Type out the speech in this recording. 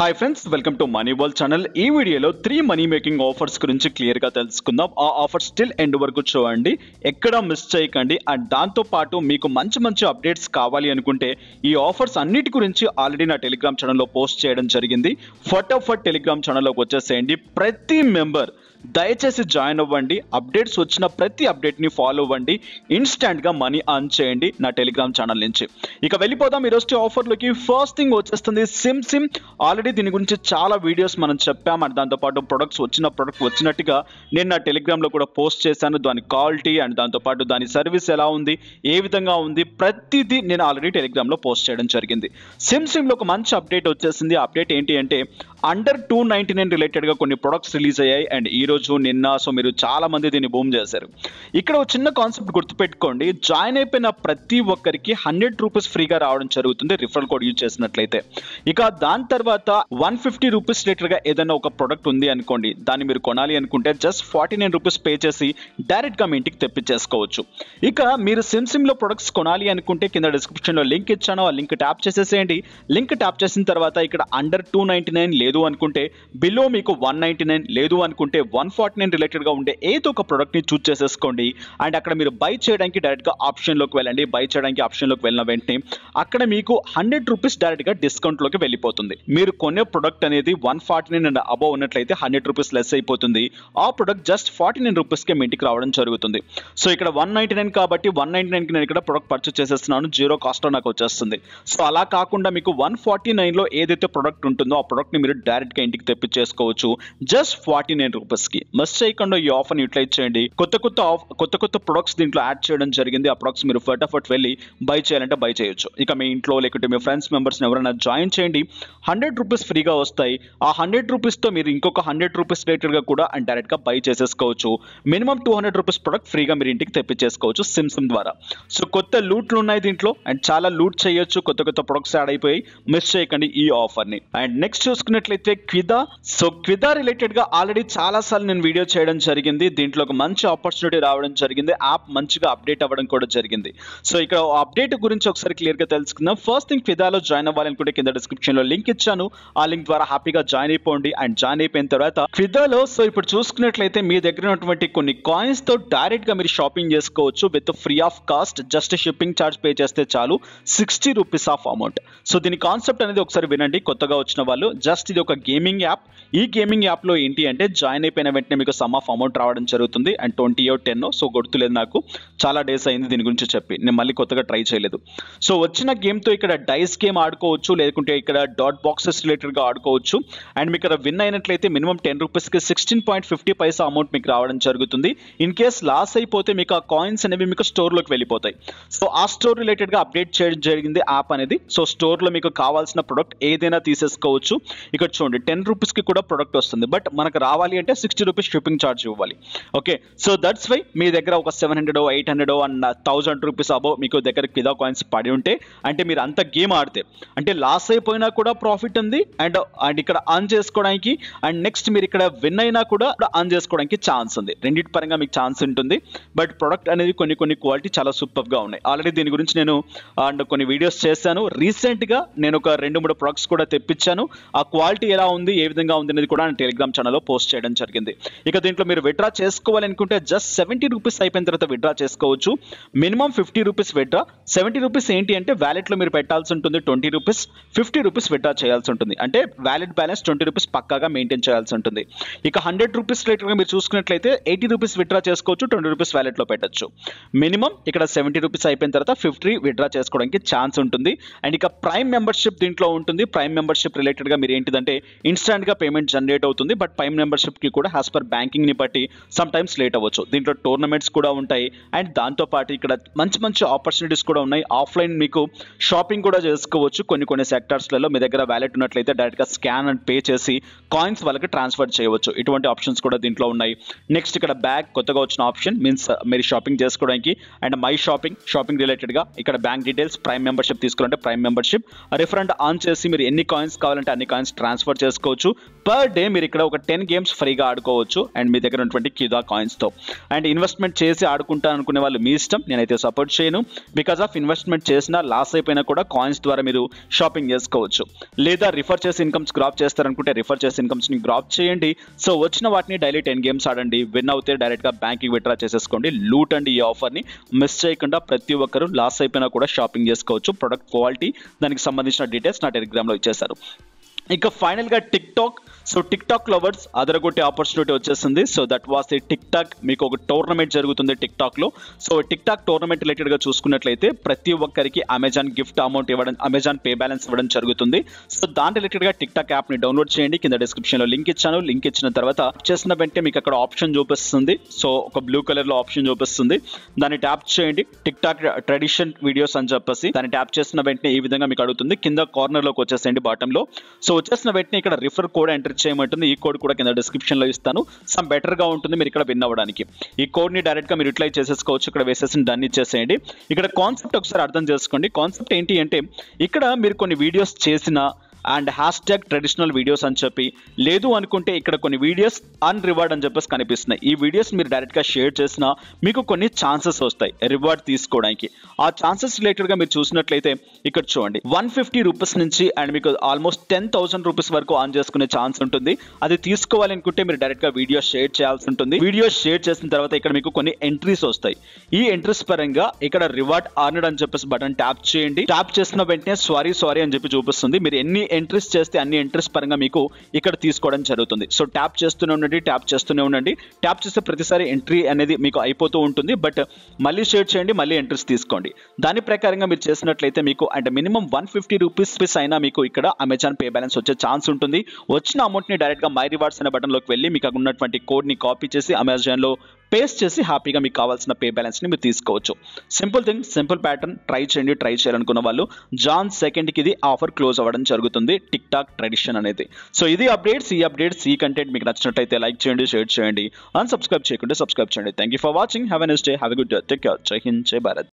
Hi friends, welcome to money world channel. ఈ వీడియోలో 3 money making offers గురించి క్లియర్గా తెలుసుకుందాం. ఆ ఆఫర్ స్టిల్ ఎండ్ వరకు చూడండి, ఎక్కడ మిస్ చేయకండి. అండ్ దాంతోపాటు మీకు మంచి అప్డేట్స్ కావాలి అనుకుంటే ఈ ఆఫర్స్ అన్నిటి గురించి ఆల్రెడీ నా టెలిగ్రామ్ ఛానల్లో పోస్ట్ చేయడం జరిగింది. ఫటాఫట్ టెలిగ్రామ్ ఛానల్లోకి వచ్చేసేయండి. ప్రతి మెంబర్ దయచేసి జాయిన్ అవ్వండి. అప్డేట్స్ వచ్చిన ప్రతి అప్డేట్ని ఫాలో అవ్వండి. ఇన్స్టెంట్గా మనీ అర్న్ చేయండి నా టెలిగ్రామ్ ఛానల్ నుంచి. ఇక వెళ్ళిపోదాం ఈరోజు ఆఫర్లోకి. ఫస్ట్ థింగ్ వచ్చేస్తుంది సిమ్. ఆల్రెడీ దీని గురించి చాలా వీడియోస్ మనం చెప్పాం. అండ్ దాంతోపాటు ప్రొడక్ట్ వచ్చినట్టుగా నేను నా టెలిగ్రామ్లో కూడా పోస్ట్ చేశాను. దాని క్వాలిటీ అండ్ దాంతోపాటు దాని సర్వీస్ ఎలా ఉంది, ఏ విధంగా ఉంది, ప్రతిదీ నేను ఆల్రెడీ టెలిగ్రామ్లో పోస్ట్ చేయడం జరిగింది. సిమ్లో ఒక మంచి అప్డేట్ వచ్చేసింది. అప్డేట్ ఏంటి అంటే అండర్ 299 రిలేటెడ్గా కొన్ని ప్రొడక్ట్స్ రిలీజ్ అయ్యాయి. అండ్ ఈ రోజు నిన్న మీరు చాలా మంది దీన్ని బూమ్ చేశారు. ఇక్కడ ఒక చిన్న కాన్సెప్ట్ గుర్తుపెట్టుకోండి, జాయిన్ అయిపోయిన ప్రతి ఒక్కరికి 100 రూపీస్ ఫ్రీగా రావడం జరుగుతుంది రిఫరల్ కోడ్ యూజ్ చేసినట్లయితే. ఇక దాని తర్వాత 150 రూపీస్ రిలేటెడ్గా ఏదైనా ఒక ప్రొడక్ట్ ఉంది అనుకోండి, దాన్ని మీరు కొనాలి అనుకుంటే జస్ట్ 49 రూపీస్ పే చేసి డైరెక్ట్గా మీ ఇంటికి తెప్పించేసుకోవచ్చు. ఇక మీరు సిమ్లో ప్రొడక్ట్స్ కొనాలి అనుకుంటే కింద డిస్క్రిప్షన్లో లింక్ ఇచ్చాను, ఆ లింక్ ట్యాప్ చేసేసేయండి. లింక్ ట్యాప్ చేసిన తర్వాత ఇక్కడ అండర్ 299 లేదు అనుకుంటే, బిలో మీకు 199 లేదు అనుకుంటే 149 రిలేటెడ్గా ఉండే ఏదో ఒక ప్రొడక్ట్ని చూస్ చేసేసుకోండి. అండ్ అక్కడ మీరు బై చేయడానికి డైరెక్ట్గా ఆప్షన్లోకి వెళ్ళండి. బై చేయడానికి ఆప్షన్లోకి వెళ్ళిన వెంటనే అక్కడ మీకు 100 రూపీస్ డైరెక్ట్గా డిస్కౌంట్లోకి వెళ్ళిపోతుంది. మీరు కొనే ప్రొడక్ట్ అనేది 149 అండ్ అబవ్ ఉన్నట్లయితే 100 రూపీస్ లెస్ అయిపోతుంది. ఆ ప్రొడక్ట్ జస్ట్ 49 రూపీస్కి మీ ఇంటికి రావడం జరుగుతుంది. సో ఇక్కడ 199 కాబట్టి 199కి నేను ఇక్కడ ప్రొడక్ట్ పర్చేస్ చేసేస్తున్నాను, జీరో కాస్ట్లో నాకు వచ్చేస్తుంది. సో అలా కాకుండా మీకు 149లో ఏదైతే ప్రొడక్ట్ ఉంటుందో ఆ ప్రొడక్ట్ని మీరు డైరెక్ట్గా ఇంటికి తెప్పించేసుకోవచ్చు జస్ట్ 49 రూపీస్కి. మిస్ చేయకుండా ఈ ఆఫర్ని యూటిలైజ్ చేయండి. కొత్త ప్రొడక్ట్స్ దీంట్లో యాడ్ చేయడం జరిగింది. ఆ ప్రొడక్ట్స్ మీరు ఫటాఫట్ వెళ్ళి బై చేయాలంటే బై చేయొచ్చు. ఇక మీ ఇంట్లో లేకుంటే మీ ఫ్రెండ్స్ మెంబర్స్ని ఎవరైనా జాయిన్ చేయండి, 100 రూపీస్ ఫ్రీగా వస్తాయి. ఆ 100 రూపీస్తో మీరు ఇంకొక 100 రూపీస్ రిలేటెడ్గా కూడా అండ్ డైరెక్ట్గా బై చేసేసుకోవచ్చు. మినిమం 200 రూపీస్ ప్రొడక్ట్ ఫ్రీగా మీరు ఇంటికి తెప్పించేసుకోవచ్చు సిమ్ ద్వారా. సో కొత్త లూట్లు ఉన్నాయి దీంట్లో అండ్ చాలా లూట్ చేయొచ్చు. కొత్త ప్రొడక్ట్స్ యాడ్ అయిపోయి, మిస్ చేయకండి ఈ ఆఫర్ని. అండ్ నెక్స్ట్ చూసుకున్నట్లయితే క్విదా రిలేటెడ్ గా ఆల్రెడీ చాలా సార్లు నేను వీడియో చేయడం జరిగింది. దీంట్లో ఒక మంచి ఆపర్చునిటీ రావడం జరిగింది. యాప్ మంచిగా అప్డేట్ అవ్వడం కూడా జరిగింది. సో ఇక్కడ అప్డేట్ గురించి ఒకసారి క్లియర్ గా తెలుసుకుందాం. ఫస్ట్ థింగ్, క్విదాలో జాయిన్ అవ్వాలనుకుంటే కింద డిస్క్రిప్షన్ లో లింక్ ఇచ్చాను, ఆ లింక్ ద్వారా హ్యాపీగా జాయిన్ అయిపోండి. అండ్ జాయిన్ అయిపోయిన తర్వాత క్విదాలో సో ఇప్పుడు చూసుకున్నట్లయితే మీ దగ్గర ఉన్నటువంటి కొన్ని కాయిన్స్ తో డైరెక్ట్ గా మీరు షాపింగ్ చేసుకోవచ్చు with free of cost. Just shipping charge pay చేస్తే చాలు, 60 రూపీస్ ఆఫ్ అమౌంట్. సో దీని కాన్సెప్ట్ అనేది ఒకసారి వినండి కొత్తగా వచ్చిన వాళ్ళు. జస్ట్ ఇది ఒక గేమింగ్ యాప్. ఈ గేమింగ్ యాప్లో ఏంటి అంటే జాయిన్ అయిపోయిన వెంటనే మీకు సమ్ ఆఫ్ అమౌంట్ రావడం జరుగుతుంది. అండ్ 20 or 10 సో గుర్తులేదు నాకు, చాలా డేస్ అయింది దీని గురించి చెప్పి, నేను మళ్ళీ కొత్తగా ట్రై చేయలేదు. సో వచ్చిన గేమ్తో ఇక్కడ డైస్ గేమ్ ఆడుకోవచ్చు, లేకుంటే ఇక్కడ డాట్ బాక్సెస్ రిలేటెడ్గా ఆడుకోవచ్చు. అండ్ మీకు ఇక్కడ విన్ అయినట్లయితే మినిమం 10 రూపీస్కి 16.50 పైసా అమౌంట్ మీకు రావడం జరుగుతుంది. ఇన్ కేస్ లాస్ అయిపోతే మీకు ఆ కాయిన్స్ అనేవి మీకు స్టోర్లోకి వెళ్ళిపోతాయి. సో ఆ స్టోర్ రిలేటెడ్గా అప్డేట్ చేయడం జరిగింది యాప్ అనేది. సో స్టోర్లో మీకు కావాల్సిన ప్రొడక్ట్ ఏదైనా తీసేసుకోవచ్చు. ఇక్కడ చూడండి 10 రూపీస్కి కూడా ప్రొడక్ట్ వస్తుంది. బట్ మనకు రావాలి అంటే 60 రూపీస్ షిప్పింగ్ ఛార్జ్ ఇవ్వాలి. Okay, so that's why me దగ్గర ఒక 700 800 అండ్ 1000 రూపీస్ అబౌవ్ మీకు దగ్గర క్విదా కాయిన్స్ పడి ఉంటే, అంటే మీరు అంత గేమ్ ఆడితే, అంటే లాస్ అయిపోయినా కూడా ప్రాఫిట్ ఉంది అండ్ ఇక్కడ ఆన్ చేసుకోవడానికి, అండ్ నెక్స్ట్ మీరు ఇక్కడ విన్ అయినా కూడా ఆన్ చేసుకోవడానికి ఛాన్స్ ఉంది. రెండింటి పరంగా మీకు ఛాన్స్ ఉంటుంది. బట్ ప్రొడక్ట్ అనేది కొన్ని క్వాలిటీ చాలా సూపర్గా ఉన్నాయి. ఆల్రెడీ దీని గురించి నేను అండ్ కొన్ని వీడియోస్ చేశాను. రీసెంట్గా నేను ఒక 2-3 ప్రొడక్ట్స్ కూడా తెప్పించాను. ఆ క్వాలిటీ ఎలా ఉంది, ఏ విధంగా ఉంది అనేది కూడా టెలిగ్రామ్ ఛానల్లో పోస్ట్ చేయడం జరిగింది. ఇక దీంట్లో మీరు విత్డ్రా చేసుకోవాలనుకుంటే జస్ట్ 70 రూపీస్ అయిపోయిన తర్వాత విత్డ్రా చేసుకోవచ్చు. Minimum 50 rupees withdraw. 70 రూపీస్ ఏంటి అంటే వ్యాలెట్లో మీరు పెట్టాల్సి ఉంటుంది 20 రూపీస్, 50 రూపీస్ విత్డ్రా చేయాల్సి ఉంటుంది. అంటే వ్యాలెట్ బ్యాలెన్స్ 20 రూపీస్ పక్కాగా మెయింటైన్ చేయాల్సి ఉంటుంది. ఇక 100 రూపీస్ రేట్గా మీరు చూసుకున్నట్లయితే 80 రూపీస్ విత్డ్రా చేసుకోవచ్చు, 20 రూపీస్ వ్యాలెట్లో పెట్టచ్చు. మినిమం ఇక్కడ 70 రూపీస్ అయిపోయిన తర్వాత 50 విత్డ్రా చేసుకోవడానికి ఛాన్స్ ఉంటుంది. అండ్ ఇక ప్రైమ్ మెంబర్షిప్ దీంట్లో ఉంటుంది. ప్రైమ్ మెంబర్షిప్ రిలేటెడ్గా మీరు ఏంటిదంటే ఇన్స్టాంట్గా పేమెంట్ జనరేట్ అవుతుంది. బట్ ప్రైమ్ మెంబర్షిప్కి కూడా యాజ్ పర్ బ్యాంకింగ్ని బట్టి సమ్ టైమ్స్ లేట్ అవ్వచ్చు. దీంట్లో టోర్నమెంట్స్ కూడా ఉంటాయి. అండ్ దాంతోపాటు ఇక్కడ మంచి ఆపర్చునిటీస్ కూడా ఉన్నాయి. ఆఫ్లైన్ మీకు షాపింగ్ కూడా చేసుకోవచ్చు. కొన్ని సెక్టార్స్లలో మీ దగ్గర వ్యాలెట్ ఉన్నట్లయితే డైరెక్ట్గా స్కాన్ అండ్ పే చేసి కాయిన్స్ వాళ్ళకి ట్రాన్స్ఫర్ చేయవచ్చు. ఇటువంటి ఆప్షన్స్ కూడా దీంట్లో ఉన్నాయి. నెక్స్ట్ ఇక్కడ బ్యాగ్ కొత్తగా వచ్చిన ఆప్షన్ మీన్స్ మీరు షాపింగ్ చేసుకోవడానికి. అండ్ మై షాపింగ్ రిలేటెడ్గా ఇక్కడ బ్యాంక్ డీటెయిల్స్, ప్రైమ్ మెంబర్షిప్ తీసుకోవాలంటే ప్రైమ్ మెంబర్షిప్, రిఫండ్ ఆన్ చేసి మీరు ఎన్ని కాయిన్స్ కావాలంటే అన్ని కాయిన్స్ ట్రాన్స్ఫర్ చేసుకోవచ్చు. పర్ డే మీరు ఇక్కడ ఒక 10 గేమ్స్ ఫ్రీగా ఆడుకోవచ్చు అండ్ మీ దగ్గర ఉన్నటువంటి క్యూదా కాయిన్స్తో. అండ్ ఇన్వెస్ట్మెంట్ చేసి ఆడుకుంటా అనుకునే వాళ్ళు మీ ఇష్టం, నేనైతే సపోర్ట్ చేయను. బికాస్ ఆఫ్ ఇన్వెస్ట్మెంట్ చేసినా లాస్ అయిపోయినా కూడా కాయిన్స్ ద్వారా మీరు షాపింగ్ చేసుకోవచ్చు. లేదా రిఫర్ చేసి ఇన్కమ్స్ గ్రాప్ చేస్తారనుకుంటే రిఫర్ చేసి ఇన్కమ్స్ని గ్రాప్ చేయండి. సో వచ్చిన వాటిని డైలీ 10 గేమ్స్ ఆడండి. విన్ అవుతే డైరెక్ట్గా బ్యాంక్కి విత్డ్రా చేసేసుకోండి. లూట్ అండి ఈ ఆఫర్ని మిస్ చేయకుండా ప్రతి ఒక్కరు లాస్ అయిపోయినా కూడా షాపింగ్ చేసుకోవచ్చు. ప్రొడక్ట్ క్వాలిటీ దానికి సంబంధించిన డీటెయిల్స్ నా టెలిగ్రామ్లో ఇచ్చేశారు. ఇక ఫైనల్గా TikTok. So TikTok lovers అదరగొట్టే ఆపర్చునిటీ వచ్చేసింది. So that was the TikTok. మీకు ఒక టోర్నమెంట్ జరుగుతుంది టిక్ టాక్లో. సో టిక్ టాక్ టోర్నమెంట్ రిలేటెడ్గా చూసుకున్నట్లయితే ప్రతి ఒక్కరికి అమెజాన్ గిఫ్ట్ అమౌంట్ ఇవ్వడం, అమెజాన్ పే బ్యాలెన్స్ ఇవ్వడం జరుగుతుంది. సో దాని రిలేటెడ్గా టిక్ టాక్ యాప్ని డౌన్లోడ్ చేయండి. కింద డిస్క్రిప్షన్లో లింక్ ఇచ్చాను. లింక్ ఇచ్చిన తర్వాత చేసిన వెంటనే మీకు అక్కడ ఆప్షన్ చూపిస్తుంది. సో ఒక బ్లూ కలర్లో ఆప్షన్ చూపిస్తుంది. దాన్ని ట్యాప్ చేయండి. టిక్ టాక్ ట్రెడిషన్ వీడియోస్ అని చెప్పేసి దాన్ని ట్యాప్ చేసిన వెంటనే ఈ విధంగా మీకు అడుగుతుంది. కింద కార్నర్లోకి వచ్చేసేయండి బాటంలో. సో వచ్చేసిన వెంటనే ఇక్కడ రిఫర్ కోడ్ ఎంటర్ చేయమంటుంది. ఈ కోడ్ కూడా కింద డిస్క్రిప్షన్లో ఇస్తాను. సమ్ బెటర్గా ఉంటుంది మీరు ఇక్కడ విన్ అవ్వడానికి. ఈ కోడ్ని డైరెక్ట్గా మీరు యూటిలైజ్ చేసేసుకోవచ్చు. ఇక్కడ వేసేసి డన్ ఇచ్చేసేయండి. ఇక్కడ కాన్సెప్ట్ ఒకసారి అర్థం చేసుకోండి. కాన్సెప్ట్ ఏంటి అంటే ఇక్కడ మీరు కొన్ని వీడియోస్ చేసిన అండ్ హ్యాష్ట్యాగ్ ట్రెడిషనల్ వీడియోస్ అని చెప్పి, లేదు అనుకుంటే ఇక్కడ కొన్ని వీడియోస్ అన్ రివార్డ్ అని చెప్పేసి కనిపిస్తున్నాయి. ఈ వీడియోస్ మీరు డైరెక్ట్గా షేర్ చేసినా మీకు కొన్ని ఛాన్సెస్ వస్తాయి రివార్డ్ తీసుకోవడానికి. ఆ ఛాన్సెస్ రిలేటెడ్గా మీరు చూసినట్లయితే ఇక్కడ చూడండి 150 రూపీస్ నుంచి అండ్ మీకు ఆల్మోస్ట్ 10,000 రూపీస్ వరకు ఆన్ చేసుకునే ఛాన్స్ ఉంటుంది. అది తీసుకోవాలనుకుంటే మీరు డైరెక్ట్గా వీడియో షేర్ చేయాల్సి ఉంటుంది. వీడియో షేర్ చేసిన తర్వాత ఇక్కడ మీకు కొన్ని ఎంట్రీస్ వస్తాయి. ఈ ఎంట్రీస్ పరంగా ఇక్కడ రివార్డ్ అర్న్డ్ అని చెప్పేసి బటన్ ట్యాప్ చేయండి. ట్యాప్ చేసిన వెంటనే సారీ అని చెప్పి చూపిస్తుంది. మీరు ఎన్ని ఎంట్రీస్ చేస్తే అన్ని ఎంట్రీస్ పరంగా మీకు ఇక్కడ తీసుకోవడం జరుగుతుంది. సో ట్యాప్ చేస్తూనే ఉండండి. ట్యాప్ చేస్తే ప్రతిసారి ఎంట్రీ అనేది మీకు అయిపోతూ ఉంటుంది. బట్ మళ్ళీ షేర్ చేయండి, మళ్ళీ ఎంట్రీస్ తీసుకోండి. దాని ప్రకారంగా మీరు చేసినట్లయితే మీకు అంటే మినిమం 150 రూపీస్ అయినా మీకు ఇక్కడ అమెజాన్ పే బ్యాలెన్స్ వచ్చే ఛాన్స్ ఉంటుంది. వచ్చిన అమౌంట్ని డైరెక్ట్గా మై రివార్డ్స్ అనే బటన్లోకి వెళ్ళి మీకు అక్కడ ఉన్నటువంటి కోడ్ని కాపీ చేసి అమెజాన్లో పేస్ట్ చేసి హ్యాపీగా మీకు కావాల్సిన పే బ్యాలెన్స్ని మీరు తీసుకోవచ్చు. Simple thing, simple pattern. Try చేయాలనుకున్న వాళ్ళు జాన్ 2కి ఇది ఆఫర్ క్లోజ్ అవ్వడం జరుగుతుంది టిక్ టాక్ ట్రెడిషన్ అనేది. సో ఇది అప్డేట్స్. ఈ కంటెంట్ మీకు నచ్చినట్లయితే లైక్ చేయండి, షేర్ చేయండి, సబ్స్క్రైబ్ చేయకుంటే సబ్స్క్రైబ్ చేయండి. Thank you for watching. Have a nice day, have a good day, take care. జై హింద్, జై భారత్.